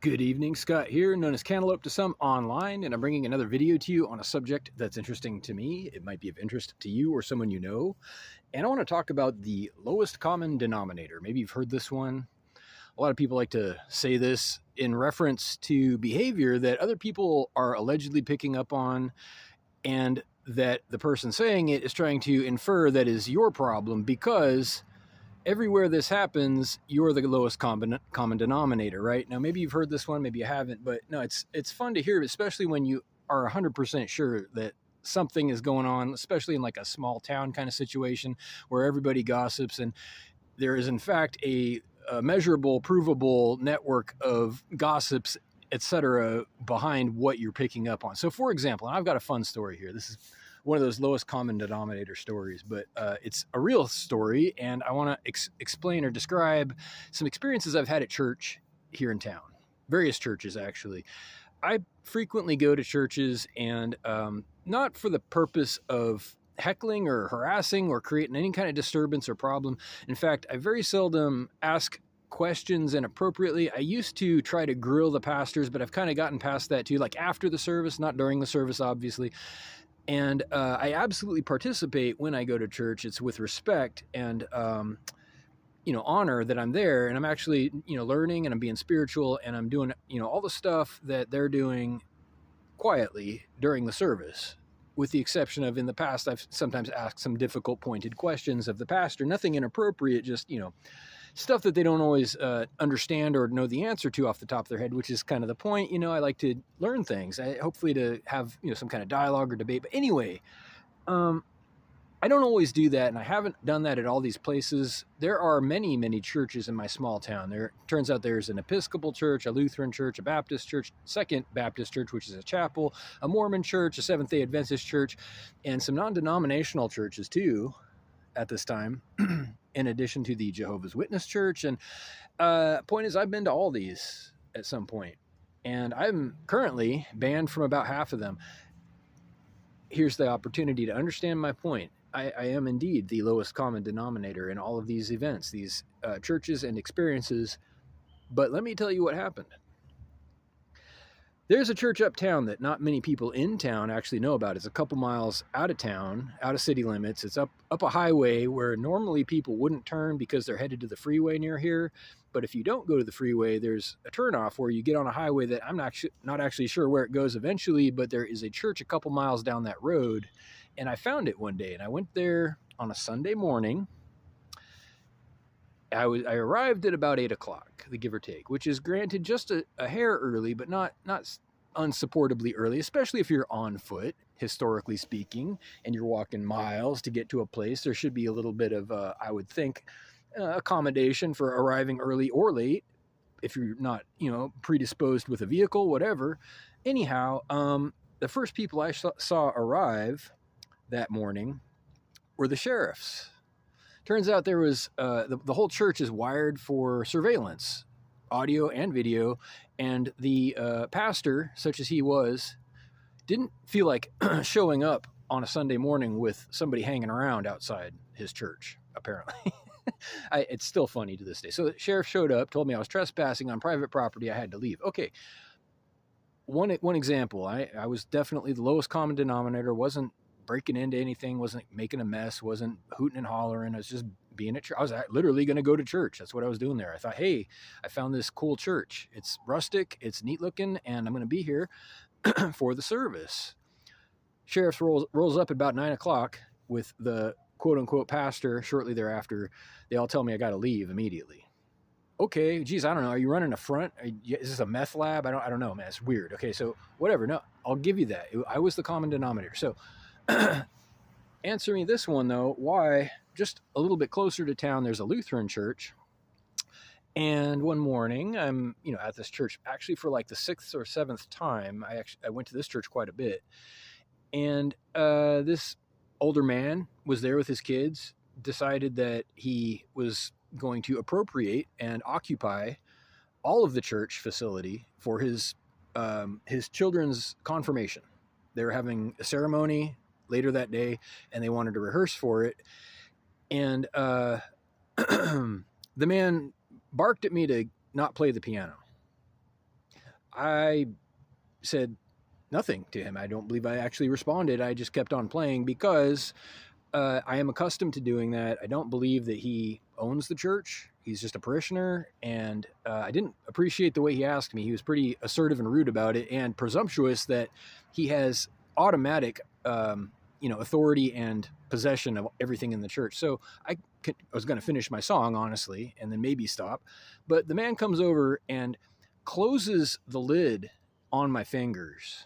Good evening, Scott here, known as Cantaloupe to some online, and I'm bringing another video to you on a subject that's interesting to me. It might be of interest to you or someone you know. And I want to talk about the lowest common denominator. Maybe you've heard this one. A lot of people like to say this in reference to behavior that other people are allegedly picking up on, and that the person saying it is trying to infer that is your problem because everywhere this happens, you're the lowest common denominator, right? Now, maybe you've heard this one, maybe you haven't, but no, it's fun to hear, especially when you are 100% sure that something is going on, especially in like a small town kind of situation where everybody gossips and there is in fact a measurable, provable network of gossips, etc., behind what you're picking up on. So, for example, and I've got a fun story here. This is one of those lowest common denominator stories, but it's a real story, and I want to explain or describe some experiences I've had at church here in town. Various churches, actually. I frequently go to churches, and not for the purpose of heckling or harassing or creating any kind of disturbance or problem. In fact, I very seldom ask questions inappropriately. I used to try to grill the pastors, but I've kind of gotten past that too, like after the service, not during the service, obviously. And I absolutely participate when I go to church. It's with respect and, honor that I'm there, and I'm actually, learning, and I'm being spiritual, and I'm doing, all the stuff that they're doing quietly during the service, with the exception of in the past, I've sometimes asked some difficult pointed questions of the pastor, nothing inappropriate, just, stuff that they don't always understand or know the answer to off the top of their head, which is kind of the point. I like to learn things, hopefully to have, some kind of dialogue or debate. But anyway, I don't always do that, and I haven't done that at all these places. There are many, many churches in my small town. There turns out there's an Episcopal church, a Lutheran church, a Baptist church, Second Baptist church, which is a chapel, a Mormon church, a Seventh-day Adventist church, and some non-denominational churches too at this time, in addition to the Jehovah's Witness church. And point is, I've been to all these at some point, and I'm currently banned from about half of them. Here's the opportunity to understand my point. I am indeed the lowest common denominator in all of these events, these churches and experiences. But let me tell you what happened. There's a church uptown that not many people in town actually know about. It's a couple miles out of town, out of city limits. It's up a highway where normally people wouldn't turn because they're headed to the freeway near here. But if you don't go to the freeway, there's a turnoff where you get on a highway that I'm not actually sure where it goes eventually, but there is a church a couple miles down that road. And I found it one day, and I went there on a Sunday morning. I arrived at about 8 o'clock, the give or take, which is granted just a hair early, but not unsupportably early, especially if you're on foot, historically speaking, and you're walking miles to get to a place. There should be a little bit of, I would think, accommodation for arriving early or late if you're not, predisposed with a vehicle, whatever. Anyhow, the first people I saw arrive that morning were the sheriffs. Turns out there was the whole church is wired for surveillance, audio and video, and the pastor, such as he was, didn't feel like showing up on a Sunday morning with somebody hanging around outside his church, apparently. It's still funny to this day. So the sheriff showed up, told me I was trespassing on private property, I had to leave. Okay, one example, I was definitely the lowest common denominator, wasn't breaking into anything, wasn't making a mess, wasn't hooting and hollering. I was just being at church. I was literally going to go to church. That's what I was doing there. I thought, hey, I found this cool church. It's rustic, it's neat looking, and I'm going to be here for the service. Sheriff rolls up at about 9 o'clock with the quote unquote pastor. Shortly thereafter, they all tell me I got to leave immediately. Okay, geez, I don't know. Are you running a front? Is this a meth lab? I don't know, man. It's weird. Okay, so whatever. No, I'll give you that. I was the common denominator. So answer me this one, though. Why, just a little bit closer to town, there's a Lutheran church. And one morning, I'm, at this church, actually for like the 6th or 7th time. I went to this church quite a bit. And this older man was there with his kids, decided that he was going to appropriate and occupy all of the church facility for his children's confirmation. They were having a ceremony later that day, and they wanted to rehearse for it. And the man barked at me to not play the piano. I said nothing to him. I don't believe I actually responded. I just kept on playing because I am accustomed to doing that. I don't believe that he owns the church. He's just a parishioner, and I didn't appreciate the way he asked me. He was pretty assertive and rude about it, and presumptuous that he has automatic, authority and possession of everything in the church. So I was going to finish my song, honestly, and then maybe stop. But the man comes over and closes the lid on my fingers.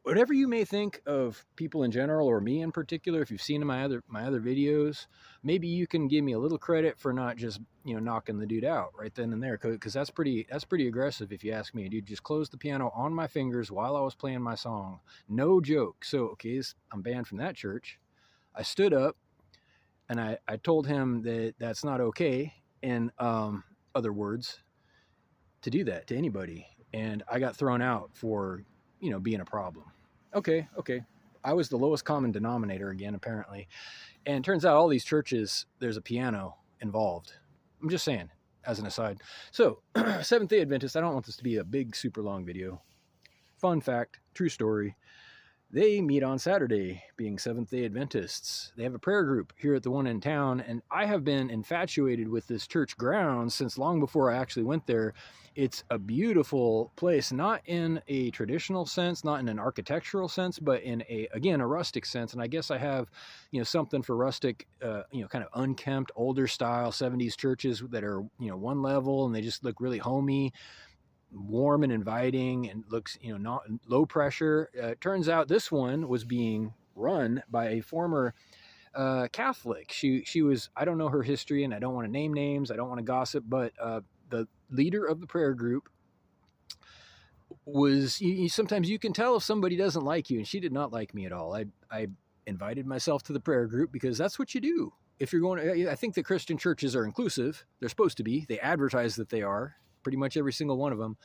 Whatever you may think of people in general, or me in particular, if you've seen my other videos, maybe you can give me a little credit for not just knocking the dude out right then and there, because that's pretty aggressive if you ask me. Dude just closed the piano on my fingers while I was playing my song. No joke. So okay, I'm banned from that church. I stood up and I told him that that's not okay, in other words, to do that to anybody, and I got thrown out for being a problem. Okay. I was the lowest common denominator again, apparently. And it turns out all these churches, there's a piano involved. I'm just saying, as an aside. So, Seventh-day Adventists, I don't want this to be a big, super long video. Fun fact, true story. They meet on Saturday, being Seventh-day Adventists. They have a prayer group here at the one in town, and I have been infatuated with this church grounds since long before I actually went there. It's a beautiful place, not in a traditional sense, not in an architectural sense, but in a rustic sense. And I guess I have, something for rustic, kind of unkempt, older style 70s churches that are, one level, and they just look really homey, warm and inviting, and looks not low pressure. Turns out this one was being run by a former Catholic. She was, I don't know her history, and I don't want to name names, I don't want to gossip, but the leader of the prayer group was, sometimes you can tell if somebody doesn't like you, and she did not like me at all. I invited myself to the prayer group because that's what you do if you're going. I think that Christian churches are inclusive. They're supposed to be. They advertise that they are. Pretty much every single one of them.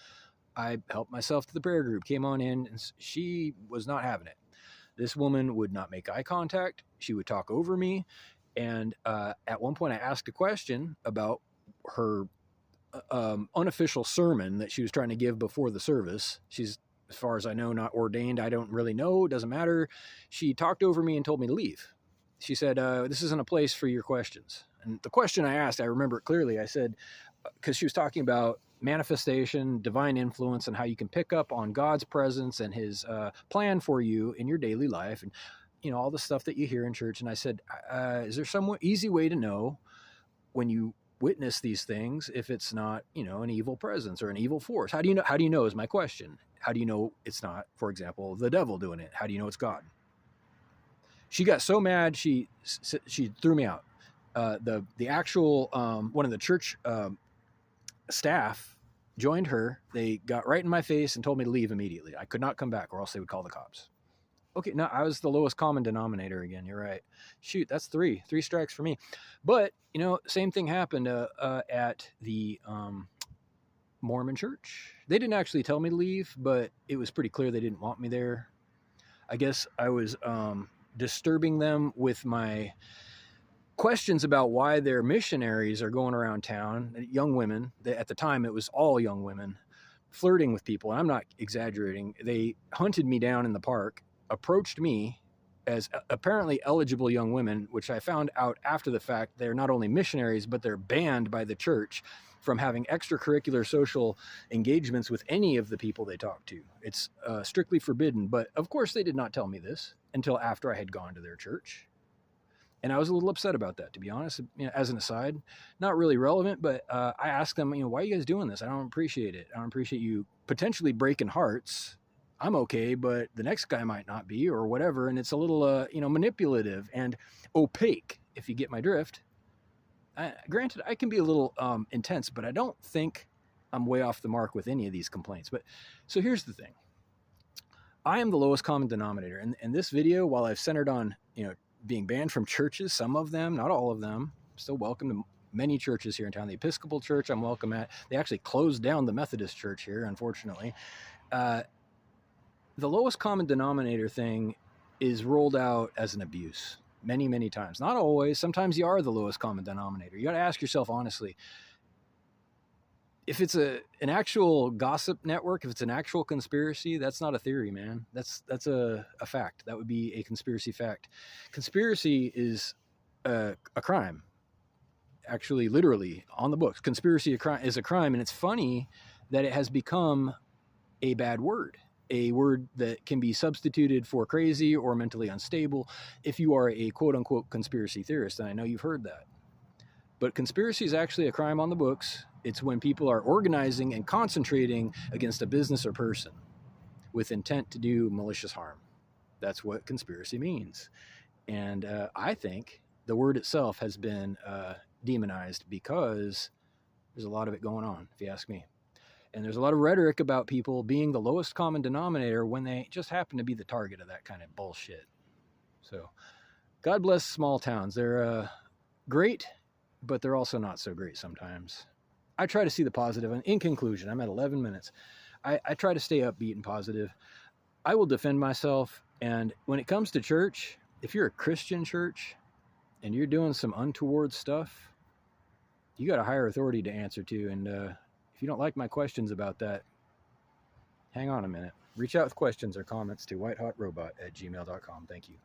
I helped myself to the prayer group, came on in, and she was not having it. This woman would not make eye contact. She would talk over me. And at one point I asked a question about her unofficial sermon that she was trying to give before the service. She's, as far as I know, not ordained. I don't really know. It doesn't matter. She talked over me and told me to leave. She said, this isn't a place for your questions. And the question I asked, I remember it clearly. I said, because she was talking about manifestation, divine influence, and how you can pick up on God's presence and his plan for you in your daily life, and all the stuff that you hear in church. And I said, is there some easy way to know when you witness these things if it's not an evil presence or an evil force? How do you know is my question. How do you know it's not, for example, the devil doing it? How do you know it's God? She got so mad she threw me out. The actual one of the church staff joined her. They got right in my face and told me to leave immediately. I could not come back, or else they would call the cops. Okay, no, I was the lowest common denominator again. You're right. Shoot, that's three strikes for me. But same thing happened at the Mormon church. They didn't actually tell me to leave, but it was pretty clear they didn't want me there. I guess I was disturbing them with my questions about why their missionaries are going around town, young women. At the time, it was all young women, flirting with people. And I'm not exaggerating. They hunted me down in the park, approached me as apparently eligible young women, which I found out after the fact. They're not only missionaries, but they're banned by the church from having extracurricular social engagements with any of the people they talk to. It's strictly forbidden. But of course, they did not tell me this until after I had gone to their church. And I was a little upset about that, to be honest. As an aside, not really relevant, but I asked them, why are you guys doing this? I don't appreciate it. I don't appreciate you potentially breaking hearts. I'm okay, but the next guy might not be, or whatever. And it's a little, manipulative and opaque, if you get my drift. Granted, I can be a little intense, but I don't think I'm way off the mark with any of these complaints. But so here's the thing. I am the lowest common denominator. And this video, while I've centered on, being banned from churches, some of them, not all of them, still welcome to many churches here in town. The Episcopal Church I'm welcome at. They actually closed down the Methodist Church here, unfortunately. The lowest common denominator thing is rolled out as an abuse many, many times. Not always. Sometimes you are the lowest common denominator. You got to ask yourself honestly, if it's an actual gossip network, if it's an actual conspiracy, that's not a theory, man. That's a fact. That would be a conspiracy fact. Conspiracy is a crime. Actually, literally on the books, conspiracy is a crime, and it's funny that it has become a bad word, a word that can be substituted for crazy or mentally unstable if you are a quote-unquote conspiracy theorist, and I know you've heard that. But conspiracy is actually a crime on the books. It's when people are organizing and concentrating against a business or person with intent to do malicious harm. That's what conspiracy means. And I think the word itself has been demonized because there's a lot of it going on, if you ask me. And there's a lot of rhetoric about people being the lowest common denominator when they just happen to be the target of that kind of bullshit. So God bless small towns. They're great, but they're also not so great sometimes. I try to see the positive. And in conclusion, I'm at 11 minutes. I try to stay upbeat and positive. I will defend myself. And when it comes to church, if you're a Christian church and you're doing some untoward stuff, you got a higher authority to answer to. And if you don't like my questions about that, hang on a minute. Reach out with questions or comments to whitehotrobot@gmail.com. Thank you.